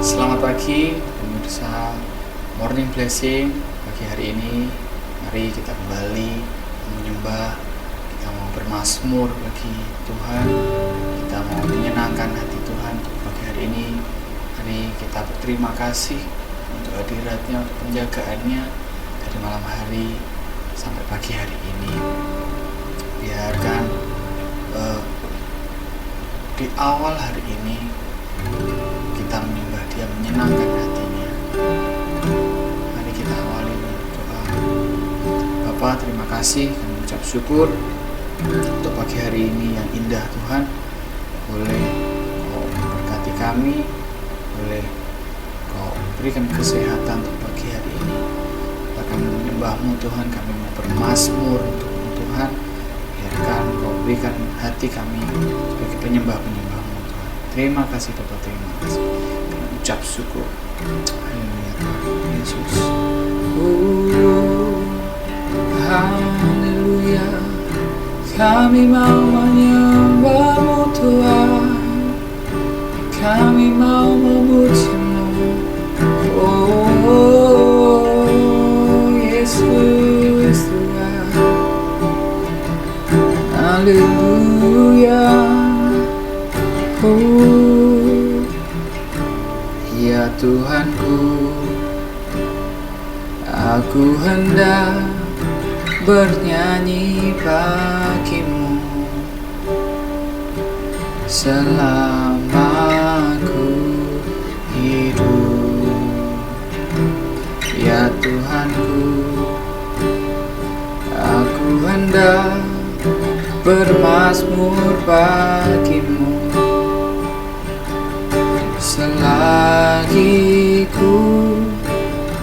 Selamat pagi pemirsa Morning Blessing. Pagi hari ini mari kita kembali menyembah. Kita mau bermazmur bagi Tuhan. Kita mau menyenangkan hati Tuhan untuk pagi hari ini. Mari kita berterima kasih untuk hadiratnya, untuk penjagaannya dari malam hari sampai pagi hari ini. Biarkan di awal hari ini kita menyembah Dia, menyenangkan hatinya. Mari kita awali doa. Bapa, terima kasih, kami ucap syukur untuk pagi hari ini yang indah Tuhan. Boleh Kau memberkati kami, boleh Kau berikan kesehatan untuk pagi hari ini. Kami menyembah-Mu Tuhan, kami mau bermazmur untuk-Mu Tuhan. Biarkan Kau berikan hati kami sebagai penyembah-penyembah-Mu Tuhan. Terima kasih Bapa, terima kasih. Kami ucap syukur. Haleluya Tuhan Yesus. Haleluya. Kami mau menyembah-Mu Tuhan. Kami mau memuji-Mu. Yesus Tuhan. Haleluya. Ya Tuhanku, aku hendak bernyanyi bagi-Mu selama aku hidup. Ya Tuhanku, aku hendak bermazmur bagi-Mu selagi ku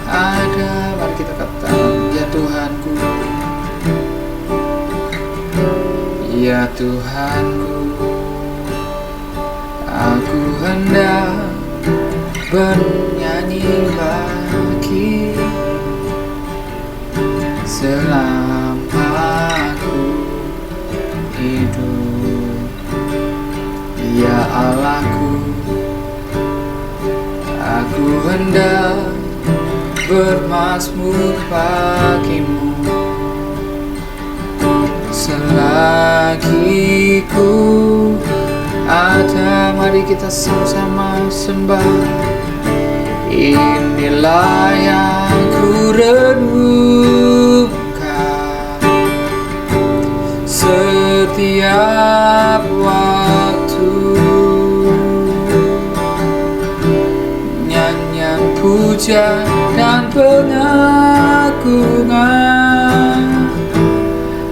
ada. Mari kita katakan, ya Tuhanku, ya Tuhanku, aku hendak bernyanyi bagi selama aku hidup. Ya Allahku, aku hendak bermazmur bagi-Mu selagi ku ada. Mari kita sama-sama sembah. Inilah yang ku renungkan setiap waktu, nyanyian puja dan pengagungan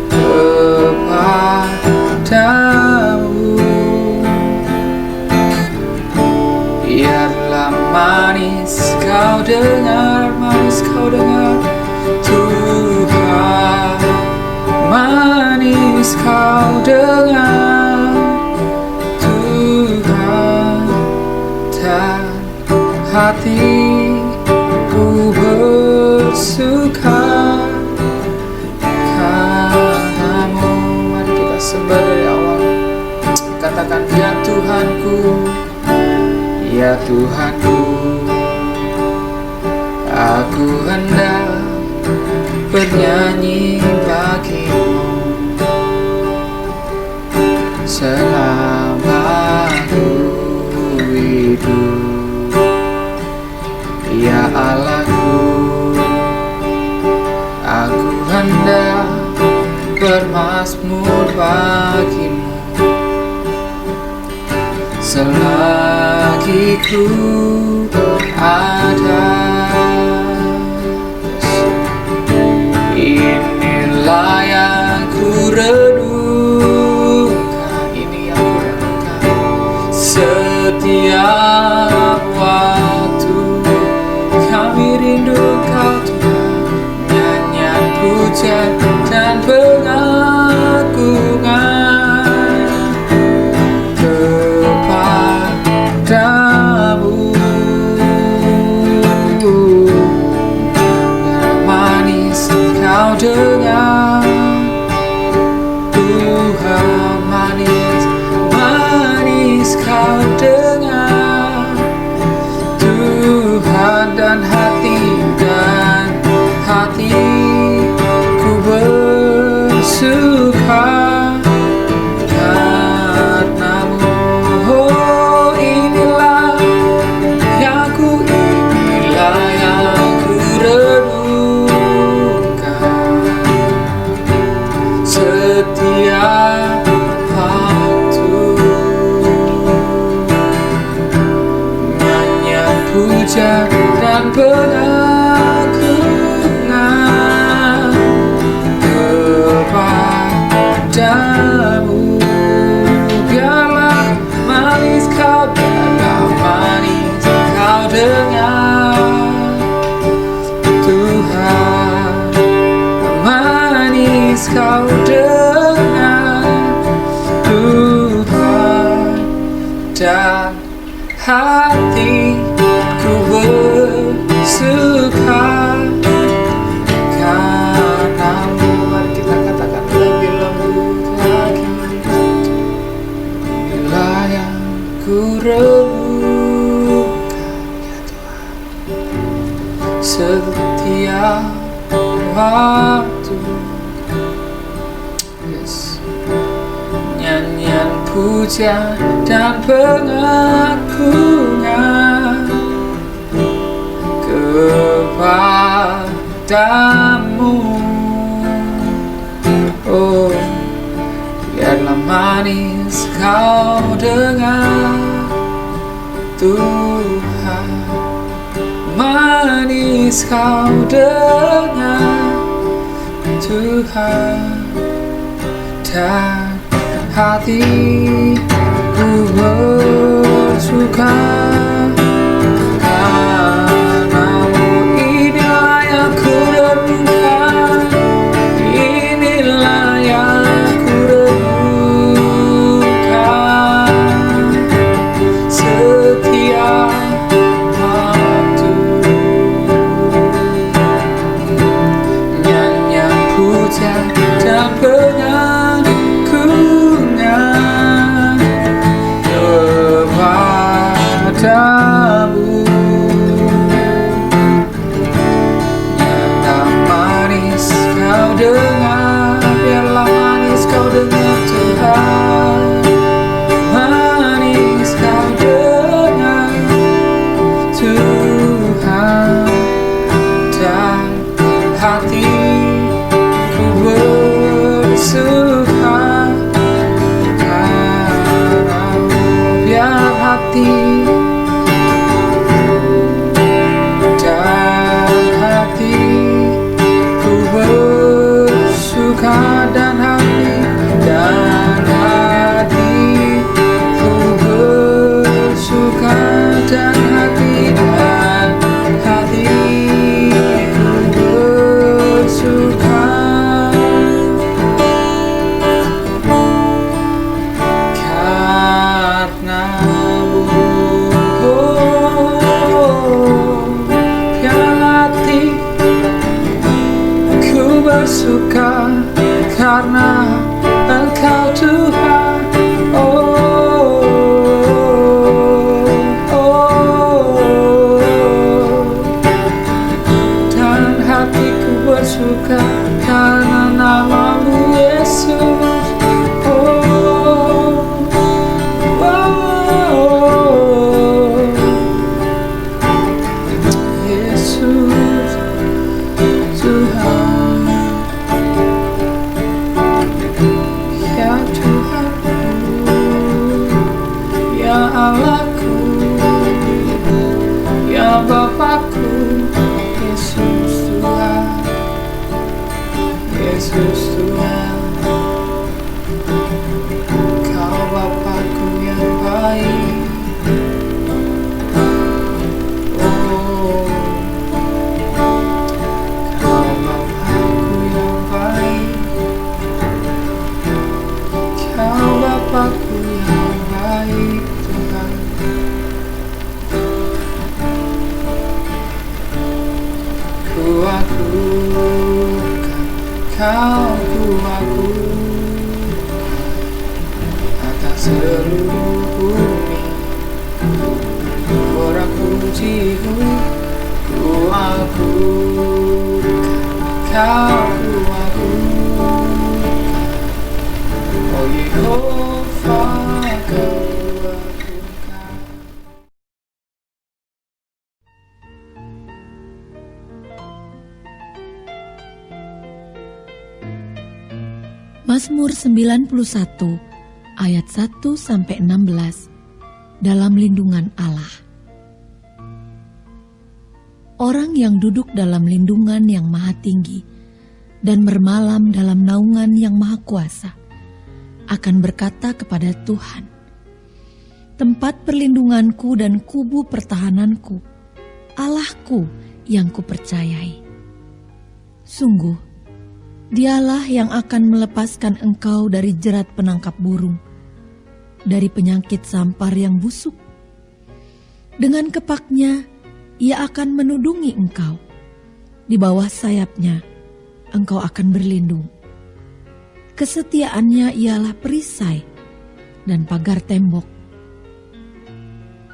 kepadamu. Biarlah manis kau dengar, manis kau dengar Tuhan, manis kau dengar Tuhan, dan hatiku bersuka karenamu. Mari kita sembah dari awal. Katakan, ya Tuhanku, ya Tuhanku, aku hendak bernyanyi bagi-Mu selama aku hidup. Ya Allahku, aku hendak bermazmur bagi-Mu selagi ku ada. Inilah yang ku renungkan, ini yang ku renungkan setiap waktu. Kami rindu Kau Tuhan, nyanyian puja dan pengagungan kepadamu. Yang manis Kau dengar Tuhan, manis, manis Kau dengar Tuhan. puja dan pengagungan kepadamu. Biarlah manis kau dengar, manis kau dengar Tuhan, manis kau dengar Tuhan, dan hatiku bersuka karenamu. Mari kita katakan lebih lembut lagi. Bila yang ku renungkan, ya Tuhan, setiap waktu, yes, nyanyian puja dan pengagungan kepadamu. Oh, biarlah manis kau dengar Tuhan, manis kau dengar Tuhan, dan hatiku bersuka karenamu. Inilah yang ku renungkan, inilah yang ku renungkan setiap waktu. Nyanyian puja dan pengagungan kepadamu. Biarlah manis kau dengar, biarlah manis kau dengar Tuhan, manis kau dengar Tuhan, dan hatiku bersuka karenamu. Biar hati dan hatiku bersuka, dan hatiku bersuka, dan hatiku bersuka karenamu. Ku bersuka karena Engkau Tuhan. Oh, dan hatiku bersuka karena namamu Yesus. Yesus Tuhan, ya Tuhanku, ya Allahku, ya Bapakku. Yesus Tuhan, Yesus Tuhan, Kau Bapakku yang baik. Bapakku yang baik Tuhan, ku agungkan Kau, ku agungkan atas seluruh bumi. Orang pujimu, ku agungkan Kau, ku agungkan. Oh Yehova, Kau agungkan. Mazmur 91 ayat 1-16 dalam lindungan Allah. orang yang duduk dalam lindungan yang maha tinggi dan bermalam dalam naungan yang maha kuasa akan berkata kepada Tuhan, tempat perlindunganku dan kubu pertahananku, Allahku yang kupercayai. Sungguh, Dialah yang akan melepaskan engkau dari jerat penangkap burung, dari penyakit sampar yang busuk. Dengan kepaknya, Ia akan menudungi engkau. Di bawah sayapnya, engkau akan berlindung. Kesetiaannya ialah perisai dan pagar tembok.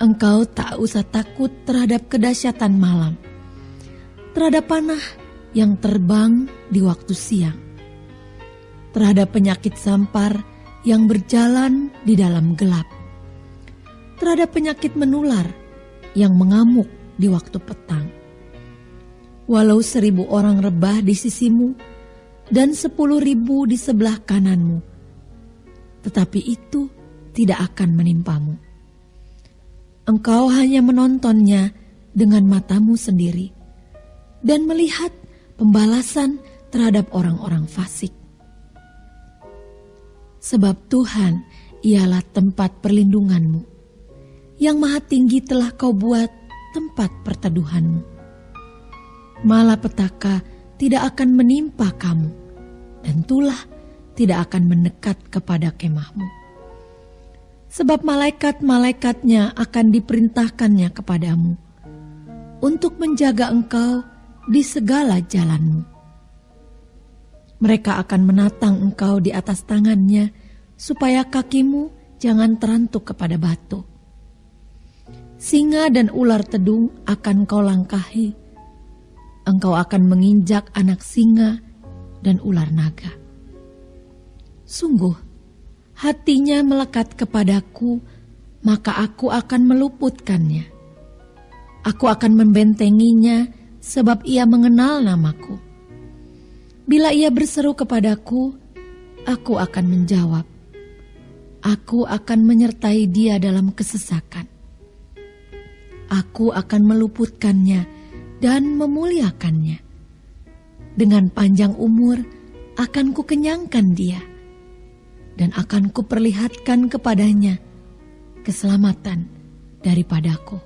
Engkau tak usah takut terhadap kedahsyatan malam, terhadap panah yang terbang di waktu siang, terhadap penyakit sampar yang berjalan di dalam gelap, terhadap penyakit menular yang mengamuk di waktu petang. Walau 1.000 orang rebah di sisimu dan 10.000 di sebelah kananmu, tetapi itu tidak akan menimpamu. Engkau hanya menontonnya dengan matamu sendiri dan melihat pembalasan terhadap orang-orang fasik. Sebab Tuhan ialah tempat perlindunganmu, yang maha tinggi telah kau buat tempat perteduhanmu. Malapetaka tidak akan menimpa kamu, dan tulah tidak akan mendekat kepada kemahmu. Sebab malaikat-malaikatnya akan diperintahkannya kepadamu, untuk menjaga engkau di segala jalanmu. Mereka akan menatang engkau di atas tangannya, supaya kakimu jangan terantuk kepada batu. Singa dan ular tedung akan kau langkahi. Engkau akan menginjak anak singa dan ular naga. Sungguh, hatinya melekat kepadaku, maka aku akan meluputkannya. Aku akan membentenginya, sebab ia mengenal namaku. Bila ia berseru kepadaku, aku akan menjawab. Aku akan menyertai dia dalam kesesakan. Aku akan meluputkannya dan memuliakannya. Dengan panjang umur akan kukenyangkan dia, dan akan kuperlihatkan kepadanya keselamatan daripadaku.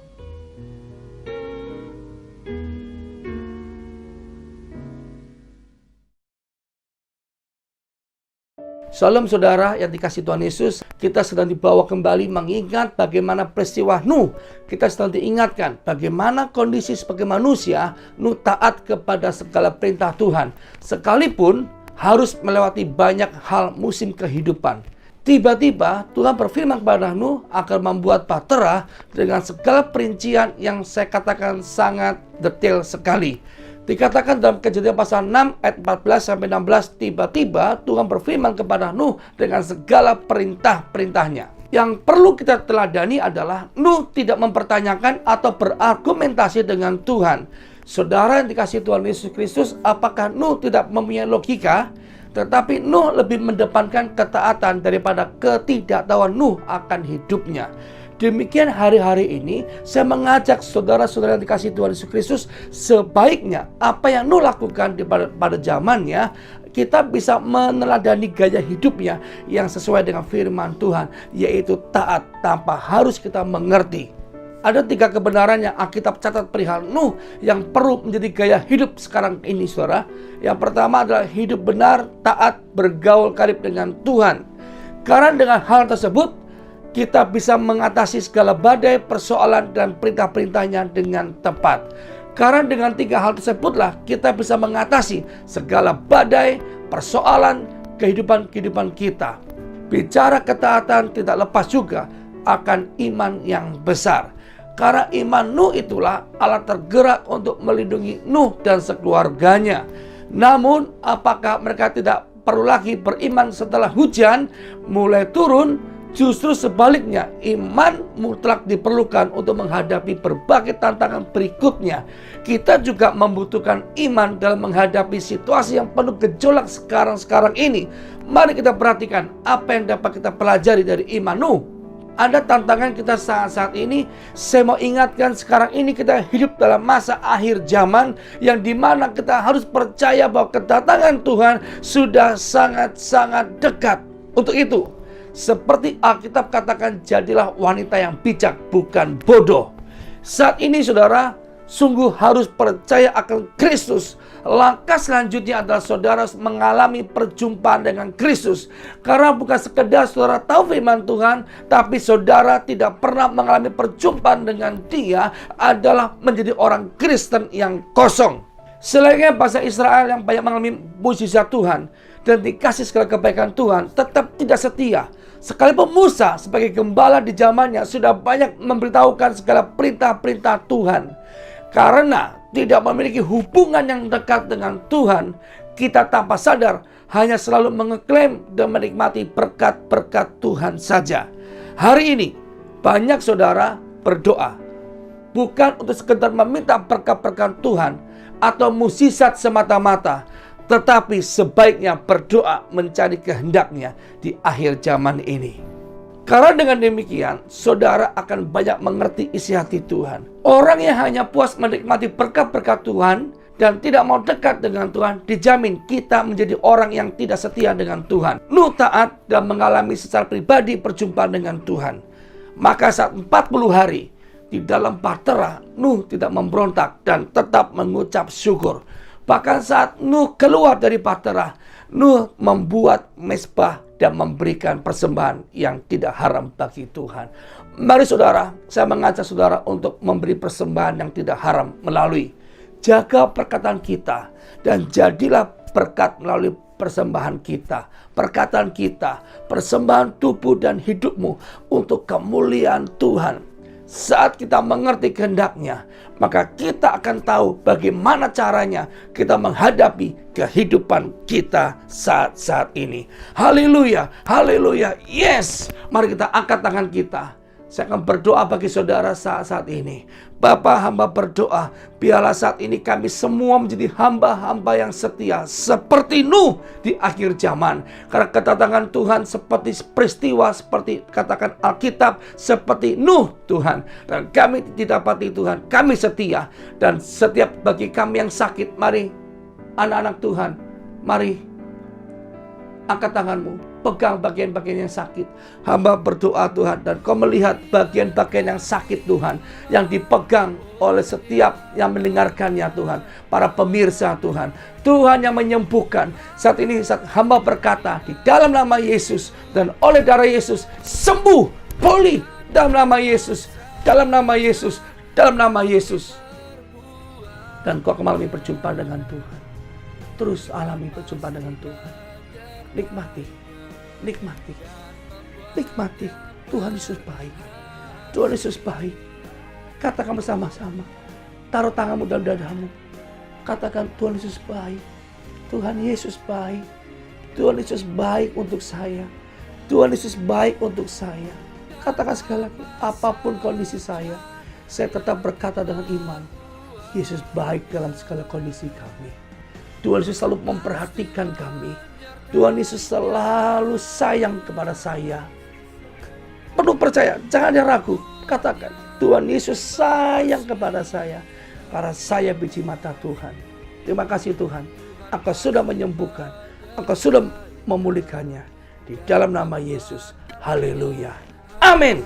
Salam saudara yang dikasihi Tuhan Yesus, kita sedang dibawa kembali mengingat bagaimana peristiwa Nuh. Kita sedang diingatkan bagaimana kondisi sebagai manusia, Nuh taat kepada segala perintah Tuhan. Sekalipun harus melewati banyak hal musim kehidupan. Tiba-tiba Tuhan berfirman kepada Nuh akan membuat bahtera dengan segala perincian yang saya katakan sangat detail sekali. Dikatakan dalam Kejadian pasal 6 ayat 14-16, tiba-tiba Tuhan berfirman kepada Nuh dengan segala perintah-perintahnya. Yang perlu kita teladani adalah Nuh tidak mempertanyakan atau berargumentasi dengan Tuhan. Saudara yang dikasihi Tuhan Yesus Kristus, apakah Nuh tidak mempunyai logika? Tetapi Nuh lebih mendepankan ketaatan daripada ketidaktahuan Nuh akan hidupnya. Demikian hari-hari ini saya mengajak saudara-saudara yang dikasihi Tuhan Yesus Kristus, sebaiknya apa yang Nuh lakukan pada zamannya, kita bisa meneladani gaya hidupnya yang sesuai dengan firman Tuhan, yaitu taat tanpa harus kita mengerti. Ada 3 kebenaran yang Alkitab catat perihal Nuh yang perlu menjadi gaya hidup sekarang ini, saudara. Yang pertama adalah hidup benar, taat, bergaul karib dengan Tuhan. Karena dengan hal tersebut kita bisa mengatasi segala badai, persoalan, dan perintah-perintahnya dengan tepat. Karena dengan 3 hal tersebutlah kita bisa mengatasi segala badai, persoalan, kehidupan kita. Bicara ketaatan tidak lepas juga akan iman yang besar. Karena iman Nuh itulah alat tergerak untuk melindungi Nuh dan sekeluarganya. Namun, apakah mereka tidak perlu lagi beriman setelah hujan mulai turun? Justru sebaliknya, iman mutlak diperlukan untuk menghadapi berbagai tantangan berikutnya. Kita juga membutuhkan iman dalam menghadapi situasi yang penuh gejolak sekarang ini. Mari kita perhatikan apa yang dapat kita pelajari dari iman Nuh. Ada tantangan kita saat ini. Saya mau ingatkan, sekarang ini kita hidup dalam masa akhir zaman, yang dimana kita harus percaya bahwa kedatangan Tuhan sudah sangat-sangat dekat. Untuk itu, seperti Alkitab katakan, jadilah wanita yang bijak, bukan bodoh. Saat ini saudara, sungguh harus percaya akan Kristus. Langkah selanjutnya adalah saudara mengalami perjumpaan dengan Kristus. Karena bukan sekedar saudara tahu firman Tuhan, tapi saudara tidak pernah mengalami perjumpaan dengan Dia, adalah menjadi orang Kristen yang kosong. Selainnya bangsa Israel yang banyak mengalami mujizat Tuhan dan dikasih segala kebaikan Tuhan, tetap tidak setia. Sekalipun Musa sebagai gembala di zamannya sudah banyak memberitahukan segala perintah-perintah Tuhan. Karena tidak memiliki hubungan yang dekat dengan Tuhan, kita tanpa sadar hanya selalu mengeklaim dan menikmati berkat-berkat Tuhan saja. Hari ini banyak saudara berdoa bukan untuk sekedar meminta berkat-berkat Tuhan atau mukjizat semata-mata, tetapi sebaiknya berdoa mencari kehendaknya di akhir zaman ini. Karena dengan demikian, saudara akan banyak mengerti isi hati Tuhan. Orang yang hanya puas menikmati berkat-berkat Tuhan dan tidak mau dekat dengan Tuhan, dijamin kita menjadi orang yang tidak setia dengan Tuhan. Nuh taat dan mengalami secara pribadi perjumpaan dengan Tuhan. Maka saat 40 hari di dalam bahtera, Nuh tidak memberontak dan tetap mengucap syukur. Bahkan saat Nuh keluar dari bahtera, Nuh membuat mezbah dan memberikan persembahan yang tidak haram bagi Tuhan. Mari saudara, saya mengajak saudara untuk memberi persembahan yang tidak haram melalui jaga perkataan kita, dan jadilah berkat melalui persembahan kita, perkataan kita, persembahan tubuh dan hidupmu untuk kemuliaan Tuhan. Saat kita mengerti kehendaknya, maka kita akan tahu bagaimana caranya kita menghadapi kehidupan kita saat-saat ini. Haleluya, haleluya, yes. Mari kita angkat tangan kita. Saya akan berdoa bagi saudara saat-saat ini. Bapa, hamba berdoa, biarlah saat ini kami semua menjadi hamba-hamba yang setia seperti Nuh di akhir zaman. Karena kedatangan Tuhan seperti peristiwa, seperti katakan Alkitab, seperti Nuh Tuhan. Dan kami didapati Tuhan, kami setia. Dan setiap bagi kami yang sakit, mari anak-anak Tuhan, mari angkat tanganmu, pegang bagian-bagian yang sakit. Hamba berdoa Tuhan, dan kau melihat bagian-bagian yang sakit Tuhan, yang dipegang oleh setiap yang mendengarkannya Tuhan, para pemirsa Tuhan. Tuhan yang menyembuhkan. Saat ini saat hamba berkata di dalam nama Yesus dan oleh darah Yesus, sembuh, pulih dalam nama Yesus, dalam nama Yesus, dalam nama Yesus. Dan kau mengalami perjumpaan dengan Tuhan. Terus alami perjumpaan dengan Tuhan. Nikmati, nikmati, nikmati. Tuhan Yesus baik. Tuhan Yesus baik. Katakan bersama-sama. Taruh tanganmu dalam dadamu. Katakan, Tuhan Yesus baik. Tuhan Yesus baik. Tuhan Yesus baik untuk saya. Tuhan Yesus baik untuk saya. Katakan sekali lagi, apapun kondisi saya tetap berkata dengan iman, Yesus baik dalam segala kondisi kami. Tuhan Yesus selalu memperhatikan kami. Tuhan Yesus selalu sayang kepada saya. Perlu percaya, jangan ada ragu. Katakan, Tuhan Yesus sayang kepada saya, karena saya biji mata Tuhan. Terima kasih Tuhan, Engkau sudah menyembuhkan, Engkau sudah memulihkannya. Di dalam nama Yesus, haleluya, amin.